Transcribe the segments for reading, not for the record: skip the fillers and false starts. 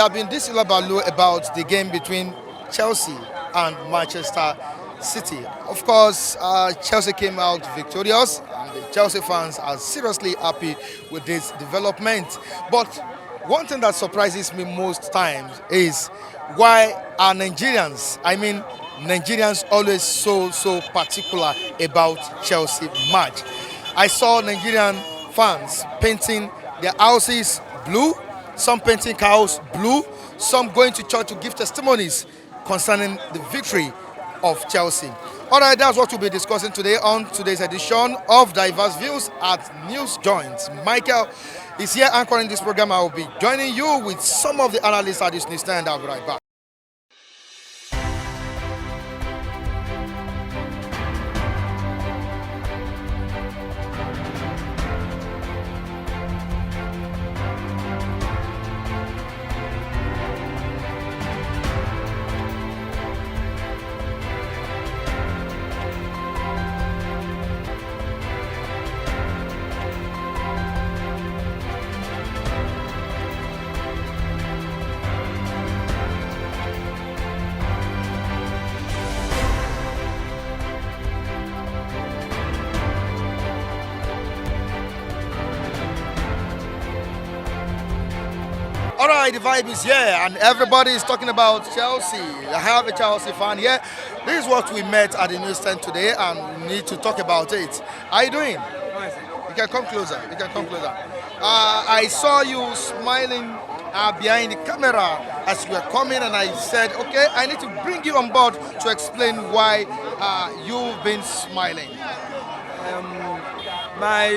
there have been this hullabaloo about the game between Chelsea and Manchester City. Of course, Chelsea came out victorious, and the Chelsea fans are seriously happy with this development. But one thing that surprises me most times is why are Nigerians, Nigerians always so particular about Chelsea match. I saw Nigerian fans painting their houses blue, some painting cows blue, some going to church to give testimonies concerning the victory of Chelsea. All right, that's what we'll be discussing today on today's edition of Diverse Views at News Joint. Michael is here anchoring this program. I will be joining you with some of the analysts at this news stand. I'll be right back. All right, the vibe is here, and everybody is talking about Chelsea. I have a Chelsea fan here. This is what we met at the newsstand today, and we need to talk about it. How are you doing? You can come closer. I saw you smiling behind the camera as you were coming, and I said, okay, I need to bring you on board to explain why you've been smiling. My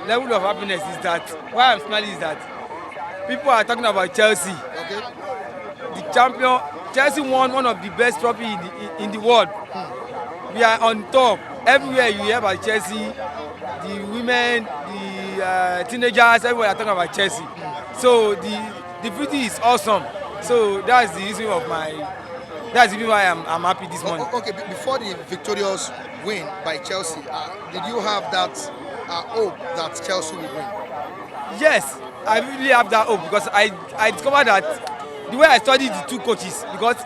level of happiness is that why I'm smiling is that people are talking about Chelsea. Okay. The champion. Chelsea won one of the best trophies in the world. We are on top. Everywhere you hear about Chelsea, the women, the teenagers, everyone are talking about Chelsea. So the beauty is awesome. So that's the reason why I'm happy this morning. Okay, before the victorious win by Chelsea, did you have that hope that Chelsea will win? Yes, I really have that hope because I discovered that the way I studied the two coaches, because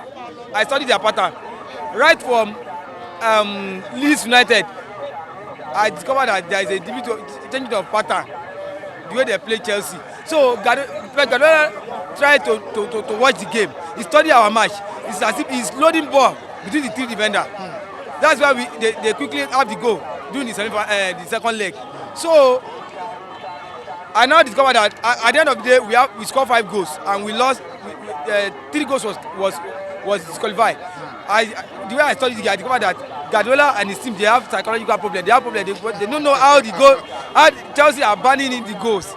I studied their pattern right from Leeds United. I discovered that there is a change of pattern the way they play Chelsea. So Guardiola tried to watch the game. He studied our match. It's as if he's loading ball between the three defenders. That's why they quickly have the goal during the second leg. So I now discovered that at the end of the day we scored 5 goals and we lost. 3 goals was disqualified. The way I studied the game, I discovered that Guardiola and his team, they have psychological problems. They don't know how Chelsea are banning in the goals.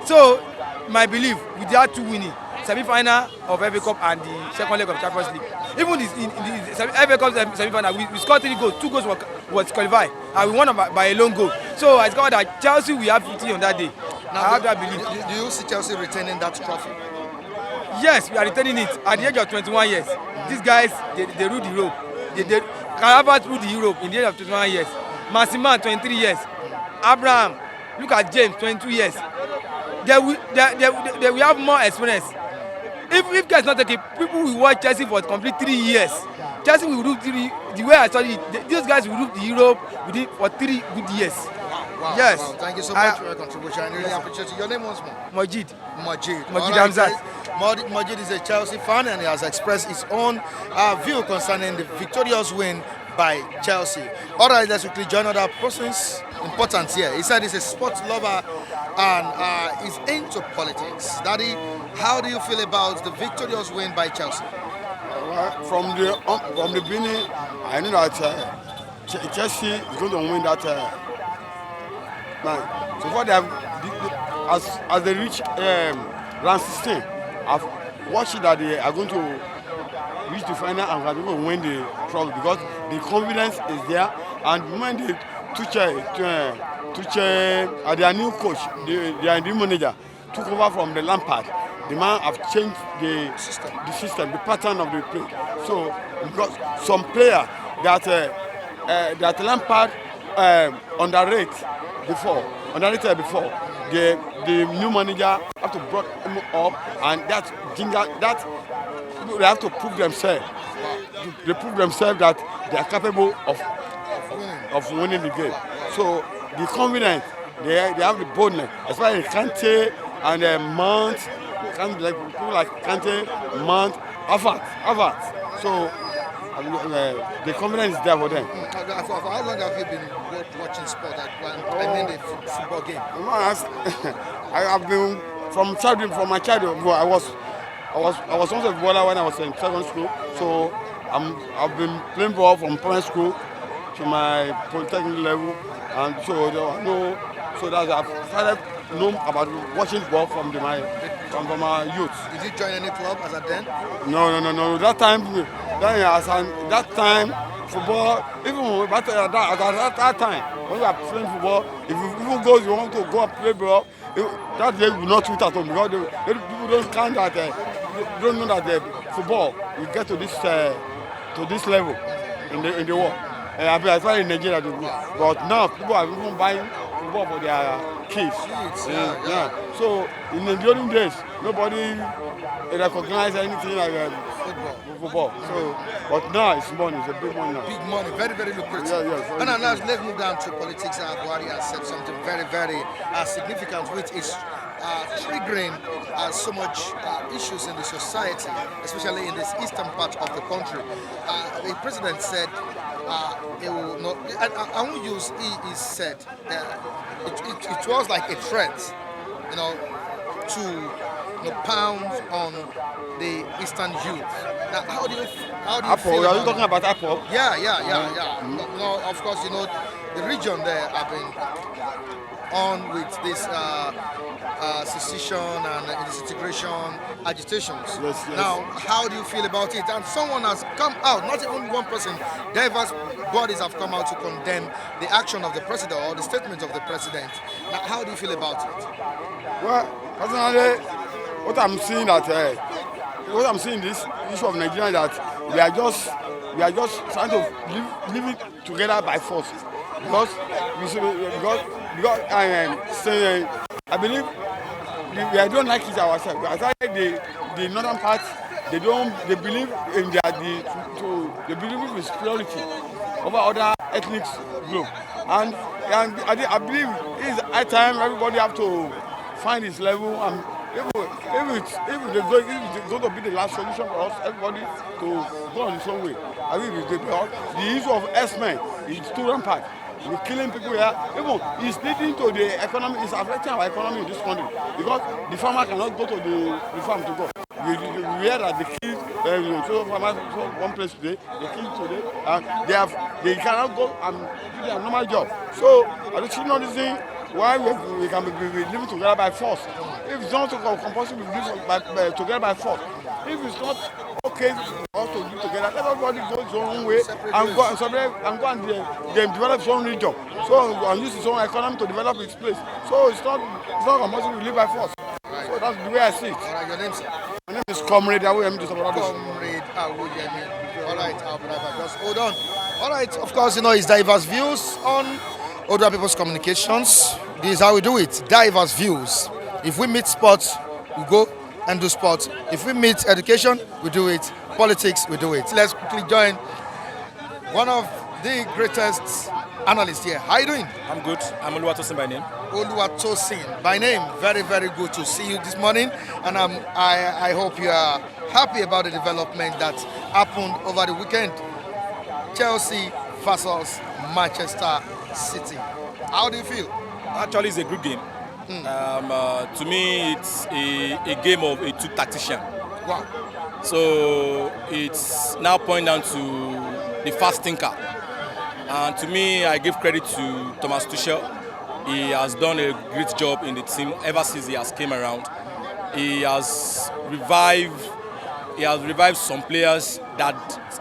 So my belief with their 2 winning semi-final of FA Cup and the second leg of Champions League. Even in the FA Cup semi-final, we scored 3 goals. 2 goals was qualified, and we won by a lone goal. So I discovered that Chelsea will have 50 on that day. Now, I have that belief. Do you see Chelsea retaining that trophy? Yes, we are retaining it at the age of 21 years. These guys, they rule the Europe. Calabar ruled the Europe in the age of 21 years. Maximan, 23 years. Abraham, look at James, 22 years. They will have more experience. If guys not taking, people will watch Chelsea for complete 3 years. Chelsea will rule the way I studied it, these guys will rule the Europe for 3 good years. Wow, yes. Wow. Thank you so much for your contribution. I really appreciate it. Your name once more? Majid Hamzat. Majid is a Chelsea fan and he has expressed his own view concerning the victorious win by Chelsea. All right, let's quickly join other persons important here. He said he's a sports lover and is into politics. Daddy, how do you feel about the victorious win by Chelsea? From the beginning, I knew that Chelsea is going to win that match. So far, they have, as they reach round 16, I've watched that they are going to reach the final and are going to win the trophy because the confidence is there. And when they their new coach, their new manager, took over from the Lampard, the man have changed the system, the pattern of the play. So because some player that Lampard underrated before, the new manager have to brought him up, and that they have to prove themselves. They prove themselves that they are capable of winning the game. So the confidence, they have the boldness, especially Kante and Mount, like people like Kante, Mount, Havertz. So the confidence is there for them. For how long have you been watching sport? I mean the football game. I have been from my childhood. I was once a footballer when I was in secondary school. So I've been playing ball from primary school to my polytechnic level, and so that's I've started know about watching ball from my youth. Did you join any club as a then? No. That time, football. Even at that time, when we are playing football, if you want to go and play ball, that day we will not treat at home because people don't count that. Don't know that the football will get to this level in the world. I find in Nigeria, but now people are even buying football for their kids. Yeah. So in the olden days, nobody recognized anything like football. So, but now it's money. It's a big money now. Big money, very, very lucrative. Yeah. And now let's move down to politics. Buhari has said something very, very significant, which is triggering so much issues in the society, especially in this eastern part of the country. The president said it will not. I won't use he said. It was like a threat, to pound on the eastern youth. Now, how do you Apple, feel? are you talking about Apple? Yeah. No, of course, the region there have been on with this secession and disintegration agitations. Yes. Now, how do you feel about it? And someone has come out, not even one person, diverse bodies have come out to condemn the action of the president or the statement of the president. Now, how do you feel about it? Well, personally, what I'm seeing in this issue of Nigeria that we are just trying to live it together by force because I believe we don't like it ourselves. I think the northern part they believe in they believe in superiority over other ethnic groups, and I believe it's high time everybody have to find his level, and if it's going to be the last solution for us, everybody to go on his own way. I think the issue of S-men is too rampant. We're killing people here. Even it's leading to the economy. It's affecting our economy in this country because the farmer cannot go to the farm to go. We hear that the kids, so farmers one place today, the kids today, they cannot go and do their normal job. So I don't see no reason why we can be living together by force. If it's not compulsory, we live together by force. If it's not okay for us to live together, let everybody go his own way and go and develop his own region. So and use his own economy to develop its place. So it's not compulsory we live by force. So that's the way I see it. All right, your name, sir? My name is Comrade Awuyemi. Comrade Awuyemi. All right, our brother, just hold on. All right, of course, it's diverse views on Odua People's Communications. This is how we do it. Diverse views. If we meet sports, we go and do sports. If we meet education, we do it. Politics, we do it. Let's quickly join one of the greatest analysts here. How are you doing? I'm good. I'm Oluwatosin by name. Oluwatosin by name. Very, very good to see you this morning. And I hope you are happy about the development that happened over the weekend. Chelsea versus Manchester City. How do you feel? Actually, it's a good game. To me, it's a game of a two tactician. Wow. So it's now pointing down to the fast thinker. And to me, I give credit to Thomas Tuchel. He has done a great job in the team ever since he has came around. He has revived some players that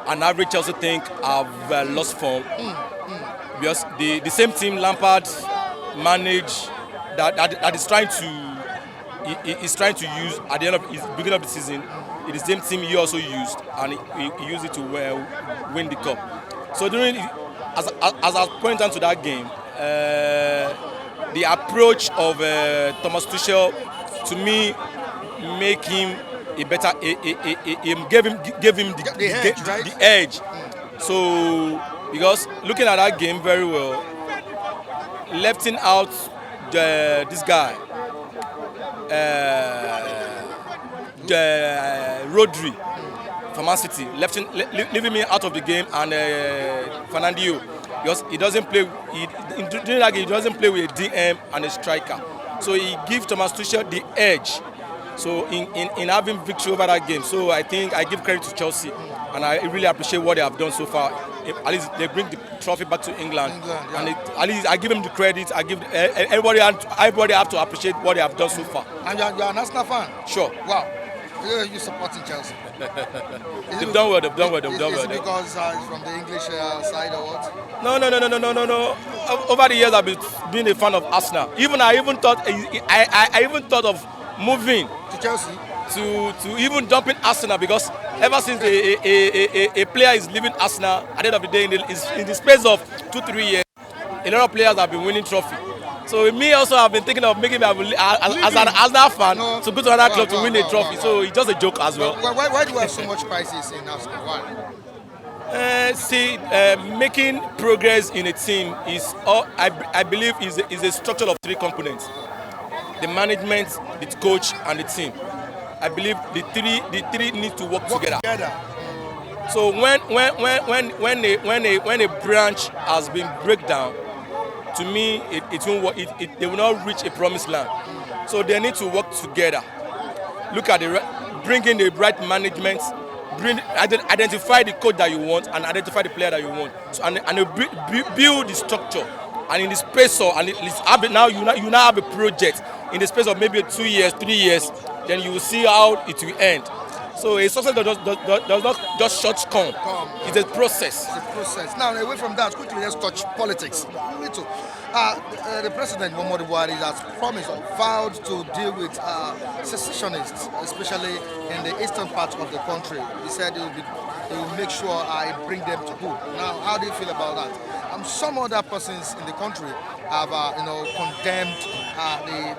an average Chelsea think have lost form. Because the same team Lampard managed that is trying to use at the end of his beginning of the season. It is the same team he also used, and he used it to win the cup. So as I point out to that game, the approach of Thomas Tuchel, to me, make him a better. Gave him the edge. So because looking at that game very well, lefting out this guy, Rodri from Man City, leaving me out of the game, and Fernandinho, because he doesn't play. During that game, he doesn't play with a DM and a striker. So he gives Thomas Tuchel the edge. So in having victory over that game, so I think I give credit to Chelsea, and I really appreciate what they have done so far. At least they bring the trophy back to England, and at least I give them the credit. I give everybody have to appreciate what they have done so far. And you're an Arsenal fan? Sure. Wow. You're supporting Chelsea? They've done well. They've done well. Is it because it's from the English side or what? No. Over the years, I've been a fan of Arsenal. I even thought of moving to Chelsea, to even dumping Arsenal, because ever since a player is leaving Arsenal, at the end of the day, in the space of 2-3 years, a lot of players have been winning trophy. So me also have been thinking of making me as an Arsenal fan to go to another club to win a trophy. So it's just a joke as well. Why do we have so much crisis in Arsenal? Why? Making progress in a team is, I believe, is a structure of 3 components: the management, the coach, and the team. I believe the three need to work together. So when a branch has been break down, to me it won't work. They will not reach a promised land. So they need to work together. Look at bring in the right management, identify the coach that you want, and identify the player that you want. So, and build the structure. And in the space of, and you now have a project in the space of maybe 2 years, 3 years, then you will see how it will end. So a success does not just short-term. It's a process. It's a process. Now, away from that, quickly let's touch politics. The President Muhammadu Buhari has promised or vowed to deal with secessionists, especially in the eastern part of the country. He said he will make sure I bring them to book. Now, how do you feel about that? Some other persons in the country have, condemned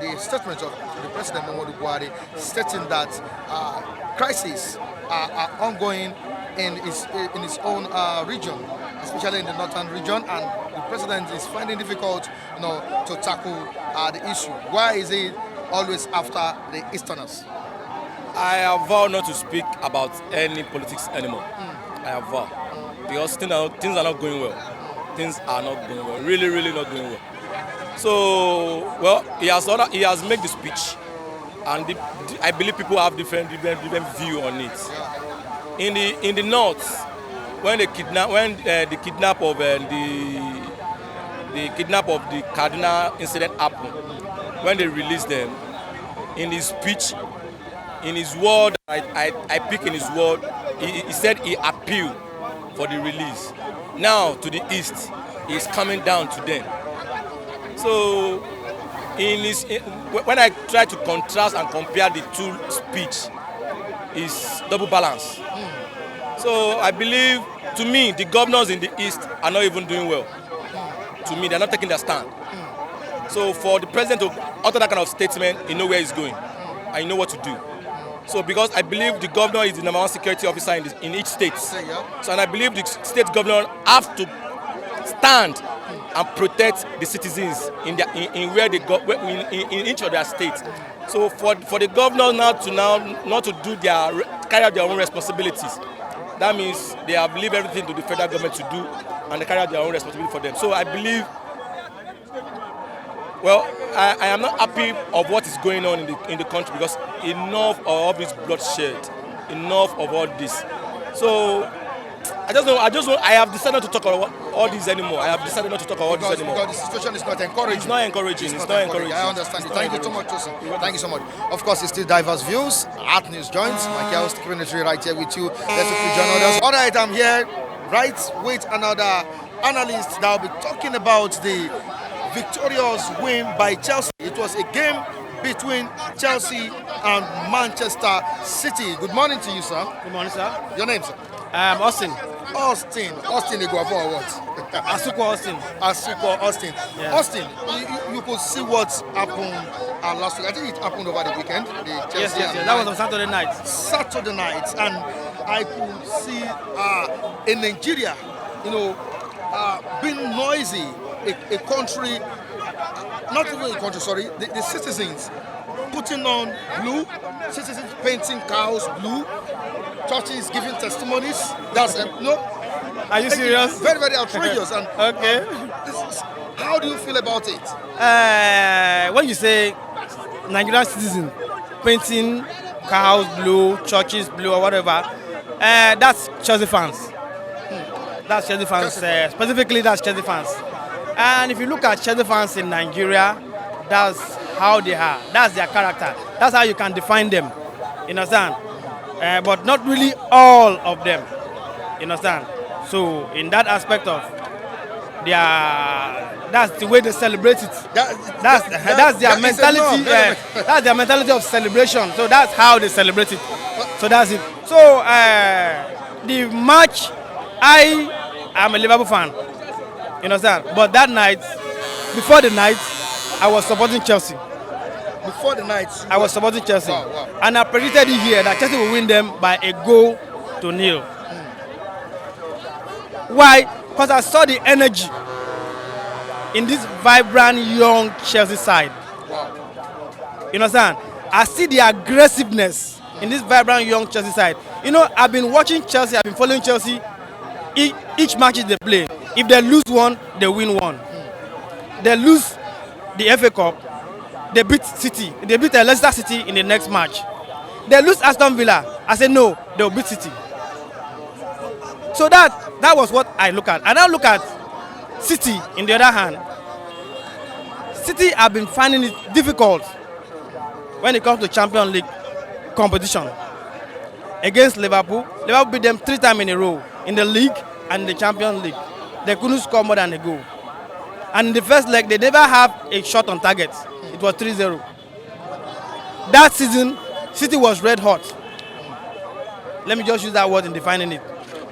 the statement of the President Muhammadu Buhari, stating that crises are ongoing in his own region, especially in the northern region, and the President is finding it difficult, to tackle the issue. Why is he always after the Easterners? I have vowed not to speak about any politics anymore. I have vowed, because things are not going well. Things are not going well, really not going well. So, well, he has made the speech, and I believe people have different view on it. In the north, when the kidnap of the Cardinal incident happened, when they released them, in his speech, in his word, I pick in his word, he said he appealed for the release. Now to the east, he's coming down to them. So when I try to contrast and compare the two speech, it's double balance. So I believe, to me, the governors in the east are not even doing well. To me, they're not taking their stand. So for the president to utter that kind of statement, he knows where he's going, and he knows what to do. So because I believe the governor is the #1 security officer in each state. So, and I believe the state governor have to stand and protect the citizens in where they go, in each of their states. So for the governor not to carry out their own responsibilities, that means they have leave everything to the federal government to do, and they carry out their own responsibility for them. So I believe, well, I am not happy of what is going on in the country, because enough of all this bloodshed, enough of all this. So I have decided not to talk about all this anymore. I have decided not to talk about all this anymore. Because the situation is not encouraging. It's not encouraging. It's not encouraging. I understand. Thank you so much, Tosin. Thank you so much. Of course, it's still diverse views. Art News joins. My girls community right here with you. Let's join others. All right, I'm here right with another analyst that will be talking about the victorious win by Chelsea. It was a game between Chelsea and Manchester City. Good morning to you, sir. Good morning, sir. Your name, sir? Austin. Austin Iguavo or what? Asuko Austin. Asuko Austin. Yeah. Austin, you could see what happened last week. I think it happened over the weekend. Yes. That was on Saturday night. Saturday night, and I could see in Nigeria, being noisy, a country, not even a country, sorry, the citizens putting on blue, citizens painting cows blue, churches giving testimonies. That's Are you serious? Very, very outrageous. And Okay. how do you feel about it? When you say Nigerian citizen painting cows blue, churches blue, or whatever, that's Chelsea fans. That's Chelsea fans. Specifically, that's Chelsea fans. And if you look at Chelsea fans in Nigeria, that's how they are. That's their character. That's how you can define them. You understand? But not really all of them. You understand? So in that aspect of that's the way they celebrate it. That's their mentality. That's their mentality of celebration. So that's how they celebrate it. So that's it. So the match, I am a Liverpool fan. You understand? But that night, before the night, I was supporting Chelsea. Before the night, I was supporting Chelsea. Wow. And I predicted it here that Chelsea will win them by 1-0. Why? Because I saw the energy in this vibrant young Chelsea side. Wow. You understand? I see the aggressiveness in this vibrant young Chelsea side. I've been watching Chelsea, I've been following Chelsea. Each match they play. If they lose one, they win one. They lose the FA Cup, they beat City. They beat Leicester City in the next match. They lose Aston Villa. I said no, they'll beat City. So that was what I look at. And I look at City in the other hand. City have been finding it difficult when it comes to Champions League competition. Against Liverpool, Liverpool beat them 3 times in a row in the league and the Champions League. They couldn't score more than a goal. And in the first leg, they never have a shot on target. It was 3-0. That season, City was red hot. Let me just use that word in defining it.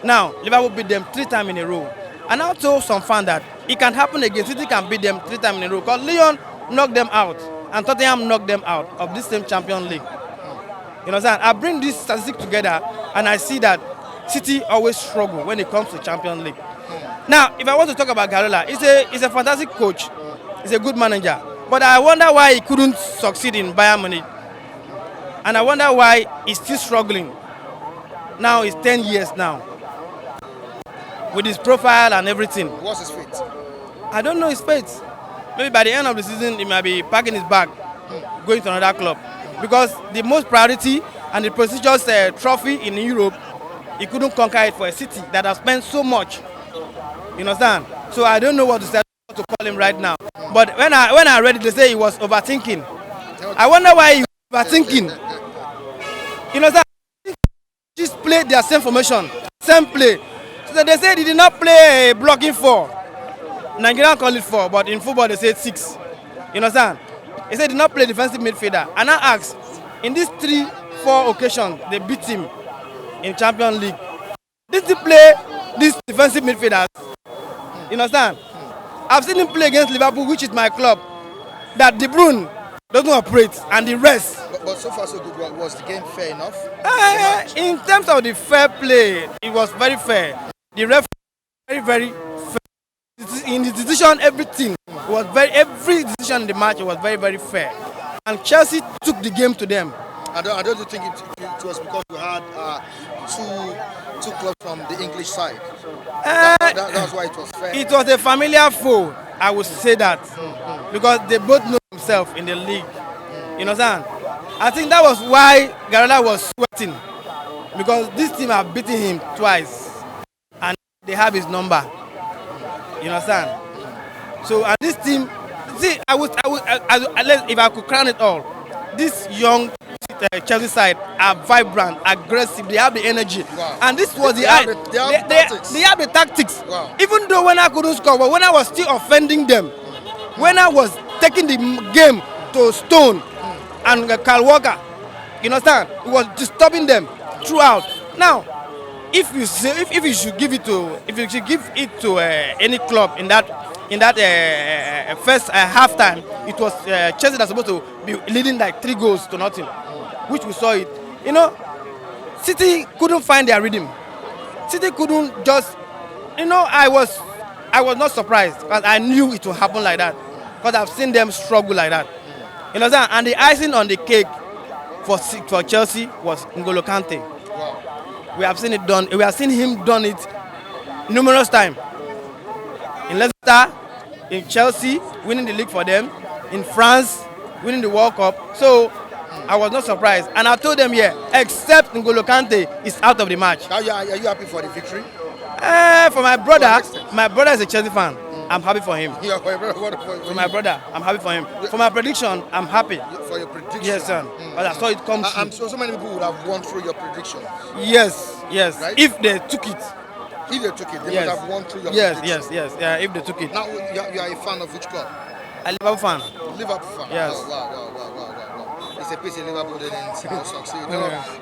Now, Liverpool beat them 3 times in a row. And I told some fans that it can happen again. City can beat them 3 times in a row. Because Lyon knocked them out. And Tottenham knocked them out of this same Champions League. You understand? I bring this statistic together and I see that City always struggle when it comes to Champions League. Now, if I want to talk about Guardiola, he's a fantastic coach. He's a good manager. But I wonder why he couldn't succeed in Bayern Munich. And I wonder why he's still struggling. Now it's 10 years now. With his profile and everything. What's his fate? I don't know his fate. Maybe by the end of the season, he might be packing his bag, going to another club. Because the most priority and the prestigious trophy in Europe, he couldn't conquer it for a city that has spent so much. You understand? So I don't know what to say to call him right now. But when I read it, they say he was overthinking. I wonder why he was overthinking. You know, just play their same formation, same play. So they say he did not play blocking 4. Nigerian call it 4, but in football they say 6. You understand? He said he did not play defensive midfielder. And I asked, in these 3-4 occasions they beat him in Champions League, did he play these defensive midfielders? You understand? I've seen him play against Liverpool, which is my club, that De Bruyne doesn't operate, and the rest. But so far so good. Was the game fair enough? In terms of the fair play, it was very fair. The ref very, very fair. In the decision, everything was every decision in the match was very, very fair. And Chelsea took the game to them. I don't think it was because we had two clubs from the English side. That's why it was fair. It was a familiar foe, I would say that, because they both know themselves in the league. You understand? I think that was why Guardiola was sweating, because this team have beaten him twice, and they have his number. You understand? So, and this team, see, if I could crown it all, this young Chelsea side are vibrant, aggressive, they have the energy. Wow. And this was they have the tactics. Wow. Even though when I couldn't score, but when I was still offending them, when I was taking the game to Stone and Kyle Walker, you understand, it was disturbing them throughout. Now, if you say if you should give it to any club in that first halftime, it was Chelsea that's supposed to be leading like 3 goals to nothing, which we saw it. You know, City couldn't find their rhythm. City couldn't just, you know, I was not surprised because I knew it would happen like that because I've seen them struggle like that. You know, and the icing on the cake for Chelsea was N'Golo Kante. Wow. We have seen it done. We have seen him done it numerous times. In Leicester, in Chelsea, winning the league for them. In France, winning the World Cup. So I was not surprised. And I told them, except N'Golo Kante is out of the match. Are you happy for the victory? For my brother is a Chelsea fan. I'm happy for him. Yeah, for your brother. For my brother, I'm happy for him. For my prediction, I'm happy. For your prediction? Yes, sir. But I saw it come true. I'm so many people would have gone through your prediction. Yes. Right? If they took it. If they took it, they Yes. would have gone through your Yes. prediction. Yeah, if they took it. Now, you are a fan of which club? A Liverpool fan. Liverpool fan. Yes. Oh, wow. It's a piece in Liverpool they didn't succeed.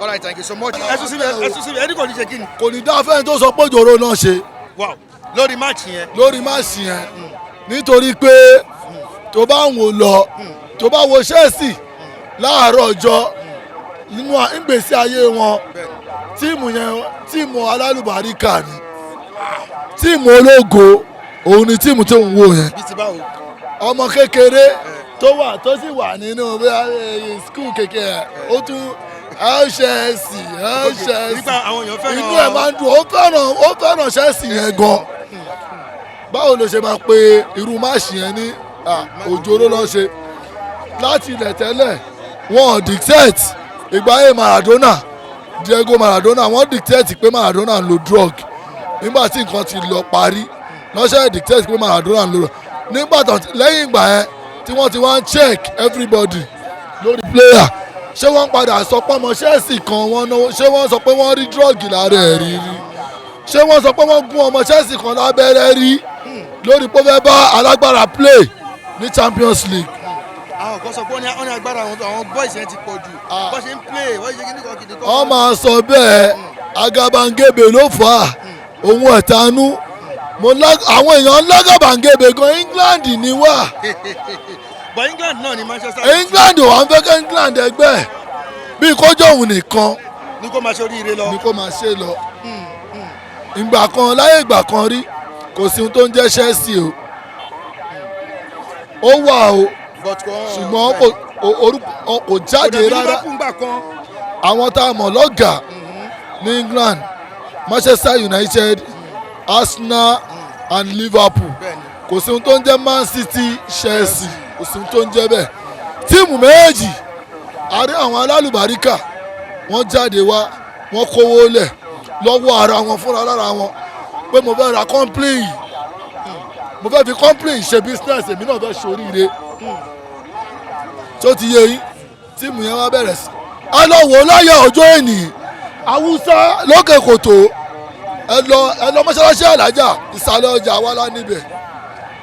All right, thank you so much. Ẹni kò ní ṣe kí ni? kò ní dá fẹ́ni tó sọ pé jòrò náà ṣe Wow. Lórí match yẹn. lórí máàsì yẹn nítorí pé tó bá ń wò lọ tó bá wo Chelsea láàárọ̀ ọjọ́ nínú ìgbésí ayé wọn tíìmù alálùbáríkà ni tíìmù ológo òun ni tíìmù tó ń wò yẹn Bí ti báwo? ọmọ kékeré tó sì wà nínú skul kékeré ó tún Chelsea Nípa àwọn èèyàn fẹ́ràn. inú ẹ̀ máa ń dùn ó fẹ́ràn Chelsea yẹn gan báwo ló ṣe máa pe irú máàṣì yẹn ní òjòrò lọ ṣe láti ilẹ̀ tẹ́lẹ̀ wọ́n dictate ìgbáyé Maradona Diego Maradona wọ́n dictate pé Maradona ń lo drug nígbà tí nǹkan ti lọ parí lọ́sẹ̀ dictate pé Maradona ń lo nígbà tó lẹ́yìn ìgbà yẹn tí wọ́n ti wá ń check everybody lórí player ṣé wọ́n padà sọ pé ọmọ Chelsea kan wọ́n náwó ṣé wọ́n sọ pé wọ́n rí drug lára ẹ̀ rí ṣé wọ́n sọ pé wọ́n gún ọmọ Chelsea kan lábẹ́rẹ́ rí lórí pé ó fẹ́ bá alágbára play ní Champions League. Àwọn kan sọ pé wọ́n ní agbára àwọn boys yẹn ti pọ̀ jù. Bọ́ ṣe ń play wọ́n ṣe kíní kan kìdí kan. wọ́n máa sọ bẹ́ẹ̀ agabangebe ló fà á òun ẹ̀tanú àwọn èèyàn lágàbàǹgebè gan England ni wá. But England náà ni Manchester. England ò wá ń fẹ́ kí England ẹgbẹ́ bí kójó òun nìkan Ní kó máa ṣe oríire lọ. ni kó máa ṣe lọ. ìgbà kan láyé ìgbà kan rí kò sí ohun tó ń jẹ́ Chelsea o ó wà o ṣùgbọ́n kò jáde rárá àwọn tá a mọ̀ lọ́gàá ní England Manchester United Arsenal and Liverpool kò sí ohun tó ń jẹ́ Man City Chelsea kò sí ohun tó ń jẹ́ bẹ́ẹ̀ tíìmù méjì àrí àwọn alálùbáríkà wọ́n jáde wá wọ́n kówó lẹ̀ lọ́wọ́ ara wọn fúnra lára wọn pé mo fẹ́ ra complain mo fẹ́ fi complain ṣe business èmi náà fẹ́ ṣoríire tó ti yé yín tíìmù yẹn wá bẹ̀rẹ̀ sí ẹ lọ wò láyé ọjọ́ ènì Haúsá lókè kòtò ẹ lọ mọ́ṣáláṣí Àlájà ìsàlẹ̀ ọjà wálá níbẹ̀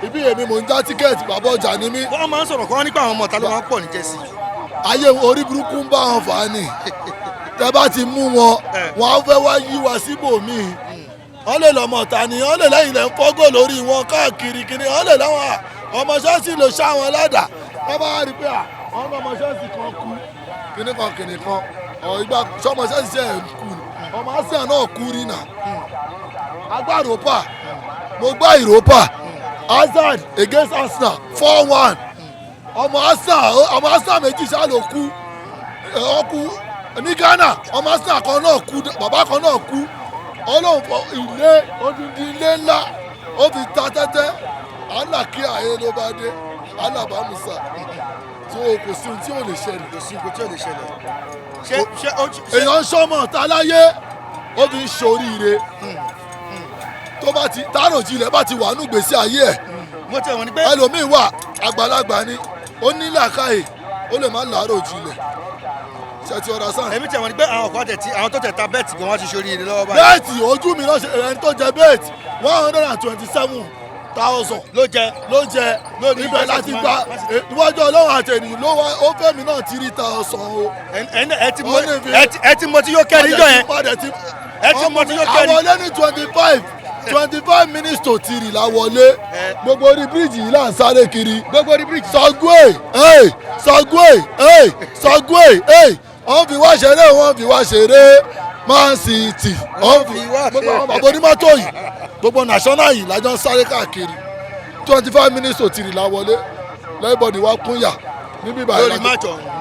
ibi èmi mò ń já tíkẹ́ẹ̀tì bàbá ọjà ni mí. Wọ́n máa ń sọ̀rọ̀ kọ́ nípa àwọn ọmọ ọ̀tá ló máa ń pọ̀ ní Chelsea. ayé orí burúkú ń bá wọn fà á nì tẹ bá ti mú wọn wọn á fẹ́ wá yí wa síbòmíì wọ́n lè lọ́mọ ọ̀tá ni wọ́n lè lẹ́yìn lẹ́ ń fọ́gò lórí wọn káàkiri kiri wọ́n lè láwọn ọmọ Chelsea ló ṣá wọn ládàá wọ́n bá rí pé àwọn ọmọ Chelsea kan kú kíní kan ìgbà sọmọ Chelsea ẹ̀ ń kú ni ọmọ Arsenal náà kú rí nà agbá Europa mo gbá Europa Hazard against Arsenal 4-1 ọmọ Arsenal méjì ṣáà ló kú ọkú ní Ghana ọmọ Arsenal kan náà kú bàbá kan náà kú ọlọ́run ilé odindi ilé ńlá ó fi ta tẹ́tẹ́ alákí ààyè ló bá dé alábàámusa tí o kò sí ohun tí ò lè ṣẹlẹ̀. Kò sí ohun tí ò lè ṣẹlẹ̀. èèyàn ń sọmọ ọ̀tá láyé ó fi ń ṣoríire tó bá ti táròjinlẹ̀ bá ti wà nù gbèsè ayé ẹ̀ Mo tẹ̀ wọ́n ní pé. ẹlòmíín wà àgbàlagbà ni ó ní làákàyè ó lè má làáròjinlẹ̀ ṣe ti ọ̀dà sáà. Èmi tẹ̀ wọ́n ní pé àwọn tó tẹ̀ ta bẹ́ẹ̀tì gan wọ́n ti ṣe oríire lọ́wọ́ báyìí. bẹ́ẹ̀tì ojú mi náà ṣe ẹni tó jẹ bẹ́ẹ̀tì 127,000 ló jẹ ibẹ̀ láti gba níwájú ọlọ́run àtẹ̀yìn ló wá ó fẹ́mi náà 3,000 o. Ẹ ti mọ tí yóò kẹ́ níjọ yẹn. Ẹ ti mọ tí yóò kẹ́ wọlé ní 25 minutes to 3 la wọlé gbogbo orí bíríìjì yìí là ń sáré kiri gbogbo orí bíríìjì Sọgúè wọ́n fi wá ṣeré Man City gbogbo bàbá onímọ́tò yìí gbogbo national yìí lájọ ń sáré káàkiri 25 minutes to 3 la wọlé everybody wá kúnyà níbí báyìí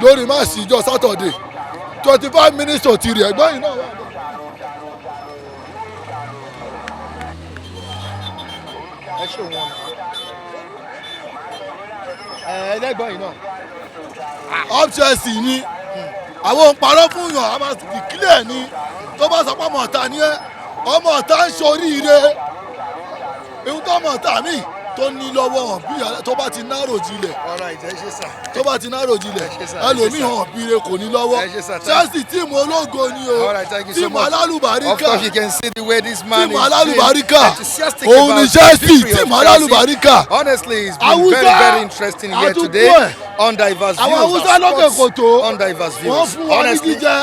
lórí máàsì ìjọ Saturday 25 minutes to 3 ẹ̀gbọ́n yìí náà wà. ẹ ṣe wọn ẹlẹgbọn yìí náà. up Chelsea ni àwọn òǹparọ́ fún yàn á máa declare ni tó bá sọ pé ọmọ ọ̀tá ni ẹ ọmọ ọ̀tá ń ṣoríire ihun tó ọmọ ọ̀tá mi tó ní lọ́wọ́ hàn bí tó bá ti náró jinlẹ̀ tó bá ti náró jinlẹ̀ ẹlòmíì hàn bíire kò ní lọ́wọ́ Chelsea tíìmù ológo ni o tíìmù alálùbáríkà tíìmù alálùbáríkà òun ni Chelsea tíìmù alálùbáríkà Honestly, it's been very interesting here today on Diverse Views. àwọn Hausa lókè kòtò on Diverse Views. wọ́n fún wọn ní jíjẹ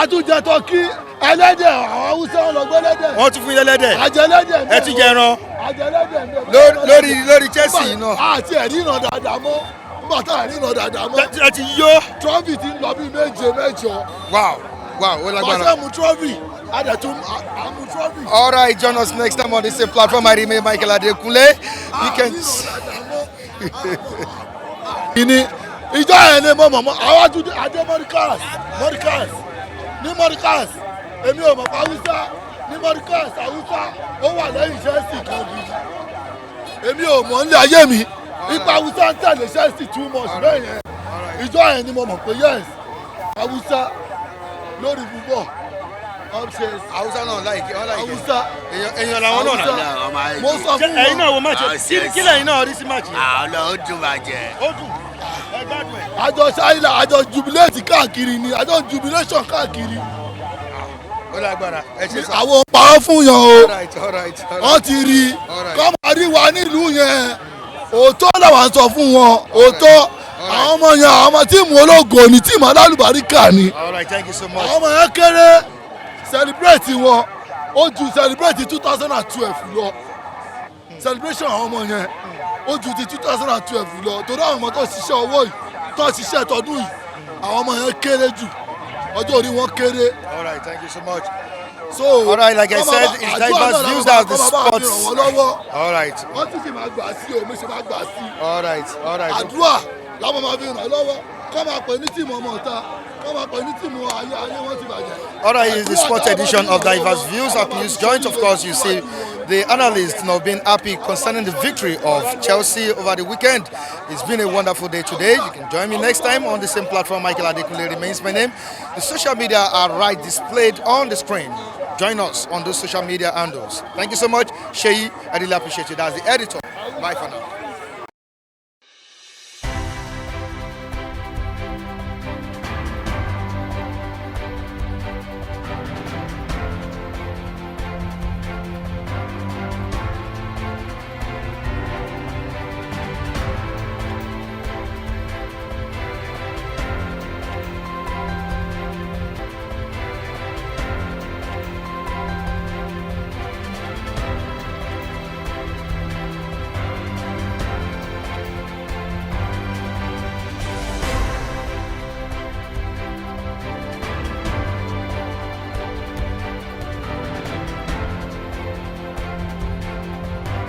àtúnjẹ tọ́kí ẹlẹ́dẹ̀ àwọn Hausa ọlọ́gbẹ́lẹ́dẹ̀. wọ́n tún fún yín lẹ́lẹ́dẹ̀. àjẹlẹ́dẹ̀ ẹ ti jẹran. àjẹlẹ́dẹ̀ lórí Chelsea yìí náà. àti ẹ̀ríran dáadáa mọ́ nígbà tá ẹ̀ríran dáadáa mọ́. ẹ ti yó. trọ́fì ti ń lọ bí mẹ́jọ. wow ó lágbára. bàtà mú trọ́fì adẹ̀tún àmú trọ́fì. All right, join us next time on the same platform. I remain Michael Adekunle. You can. ìní ìjọ yẹn ni mo mọ̀ àwọn àtúndì adé Morikas ní Morikas èmi ò mọ̀ pa Hausa ní Morikas Hausa ó wà lẹ́yìn Chelsea kan bí èmi ò mọ̀ nílé ayé mi ipa Hausa ń tẹ̀lé Chelsea too much bẹ́ẹ̀ yẹn ìjọ yẹn ni mo mọ̀ pé yes Hausa lórí púpọ̀ upstairs Hausa náà láìkí Hausa èèyàn làwọn náà. mo sọ fún wọn ẹ̀yin náà wo match kí lẹ́yìn náà rí sí match yẹn. àlọ́ ó dùn bàjẹ́. ó dùn ẹ gbádùn ẹ. àjọ ṣáìlà àjọ jubilate káàkiri ni àjọ jubilation káàkiri. ó lágbára ẹ ṣe sá. àwọn pàrọ̀ fún yàn o all right. wọ́n ti rí kọ́ máa rí wa nílùú yẹn òótọ́ làwọn sọ fún wọn òótọ́ àwọn ọmọ yẹn àwọn ọmọ tíìmù ológo ni tíìmù alálùbáríkà ni all right, thank you so much. àwọn ọmọ yẹn kéré celebrate wọn ó ju celebrate 2012 lọ celebration àwọn ọmọ yẹn ó ju ti 2012 lọ torí àwọn ọmọ tó ṣiṣẹ́ owó yìí tó ṣiṣẹ́ tọdún yìí àwọn ọmọ yẹn kéré jù ọjọ́ orí wọn kéré. all right, thank you so much. So all right, like I said, it's Diverse Views as the sports. All right. wọ́n ti ṣe máa gbà sí o mi ṣe máa gbà sí. all right. àdúrà làwọn máa fi ràn lọ́wọ́ kọ́ máa pè ní tìmọ̀ ọmọ ọ̀tá kọ́ máa pè ní tìmọ̀ ayé wọn ti bàjẹ́. All right, it's the sports edition of Diverse Views. Happy News Joint. Of course, you see the analysts being happy concerning the victory of Chelsea over the weekend. It's been a wonderful day today. You can join me next time on the same platform. Michael Adekunle remains my name. The social media are right displayed on the screen. Join us on those social media handles. Thank you so much, Sheyi. I really appreciate you. That's the editor. Bye for now.